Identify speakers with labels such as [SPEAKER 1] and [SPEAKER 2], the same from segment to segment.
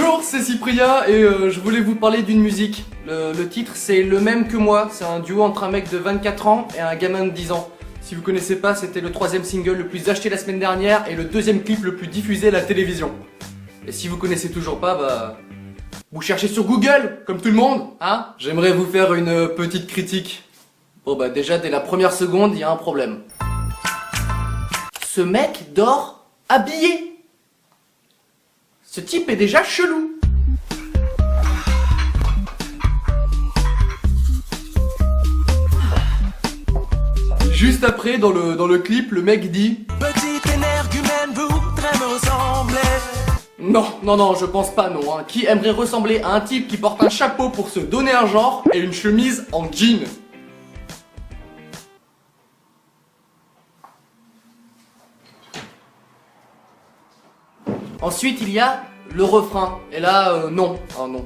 [SPEAKER 1] Bonjour, c'est Cyprien et je voulais vous parler d'une musique. Le titre c'est Le Même Que Moi, c'est un duo entre un mec de 24 ans et un gamin de 10 ans. Si vous connaissez pas, c'était le 3e single le plus acheté la semaine dernière et le 2e clip le plus diffusé à la télévision. Et si vous connaissez toujours pas, bah... vous cherchez sur Google, comme tout le monde, hein. J'aimerais vous faire une petite critique. Bon bah déjà, dès la première seconde, il y a un problème. Ce mec dort habillé. Ce type est déjà chelou. Juste après, dans le clip, le mec dit
[SPEAKER 2] Petite énergumène voudrait me ressembler.
[SPEAKER 1] Non, je pense pas non. Hein. Qui aimerait ressembler à un type qui porte un chapeau pour se donner un genre et une chemise en jean? Ensuite, il y a le refrain. Et là, non. Ah non.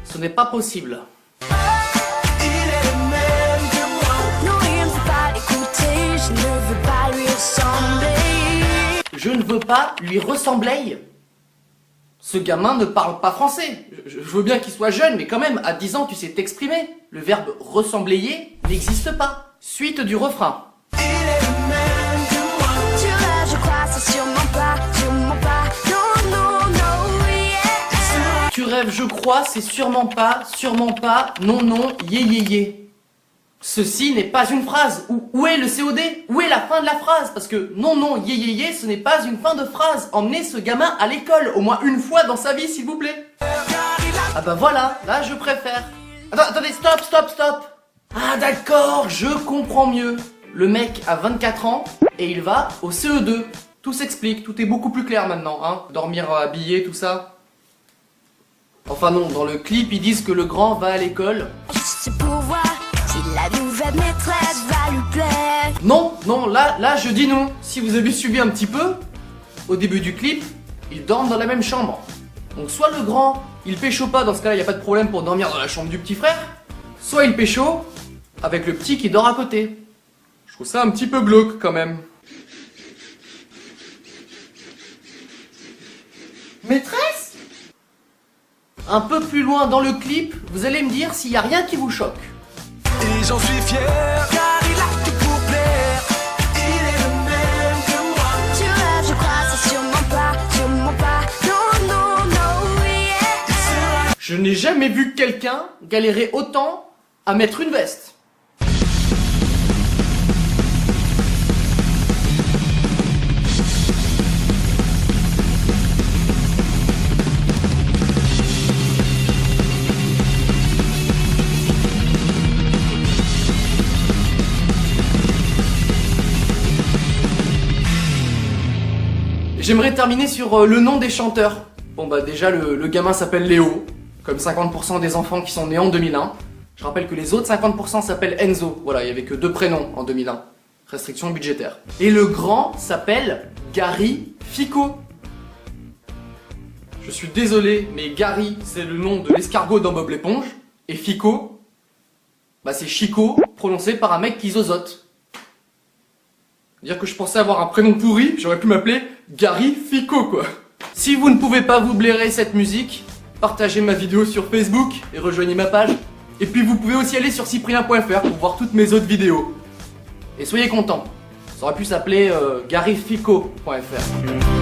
[SPEAKER 1] Ce n'est pas possible.
[SPEAKER 2] Il est le même que moi.
[SPEAKER 3] Non, il me fait pas écouter, je ne veux pas lui ressembler.
[SPEAKER 1] Je ne veux pas lui ressembler. Ce gamin ne parle pas français. Je veux bien qu'il soit jeune, mais quand même, à 10 ans, tu sais t'exprimer. Le verbe ressembler n'existe pas. Suite du refrain.
[SPEAKER 2] Il est le même que moi.
[SPEAKER 3] Tu rêves, je crois, c'est sûrement pas. Non, yeah.
[SPEAKER 1] Tu rêves, je crois, c'est sûrement pas, non, yeah. Ceci n'est pas une phrase. Où est le COD? Où est la fin de la phrase? Parce que non, yeah, ce n'est pas une fin de phrase. Emmenez ce gamin à l'école, au moins une fois dans sa vie, s'il vous plaît. Ah bah voilà, là je préfère. Attendez, stop. Ah d'accord, je comprends mieux. Le mec a 24 ans et il va au CE2. Tout s'explique, tout est beaucoup plus clair maintenant, hein. Dormir habillé, tout ça. Enfin non, dans le clip, ils disent que le grand va à l'école.
[SPEAKER 3] C'est pour voir si la nouvelle maîtresse va lui plaire.
[SPEAKER 1] Non, là je dis non. Si vous avez suivi un petit peu, au début du clip, ils dorment dans la même chambre. Donc soit le grand, il pécho pas, dans ce cas-là, il n'y a pas de problème pour dormir dans la chambre du petit frère. Soit il pécho avec le petit qui dort à côté. Je trouve ça un petit peu glauque quand même. Maîtresse? Un peu plus loin dans le clip, vous allez me dire s'il n'y a rien qui vous choque.
[SPEAKER 2] Et j'en suis fier, car il a tout pour plaire. Il est le même que moi.
[SPEAKER 3] Tu rêves, je crois, c'est sûrement pas. Non, yeah.
[SPEAKER 1] Je n'ai jamais vu quelqu'un galérer autant à mettre une veste. J'aimerais terminer sur le nom des chanteurs. Bon bah déjà le gamin s'appelle Léo, comme 50% des enfants qui sont nés en 2001. Je rappelle que les autres 50% s'appellent Enzo. Voilà, il n'y avait que 2 prénoms en 2001. Restriction budgétaire. Et le grand s'appelle Gary Fico. Je suis désolé, mais Gary, c'est le nom de l'escargot dans Bob l'éponge. Et Fico, bah c'est Chico, prononcé par un mec qui zozote. Dire que je pensais avoir un prénom pourri, j'aurais pu m'appeler Gary Fico quoi. Si vous ne pouvez pas vous blairer cette musique, partagez ma vidéo sur Facebook et rejoignez ma page. Et puis vous pouvez aussi aller sur cyprien.fr pour voir toutes mes autres vidéos. Et soyez contents, ça aurait pu s'appeler garyfico.fr.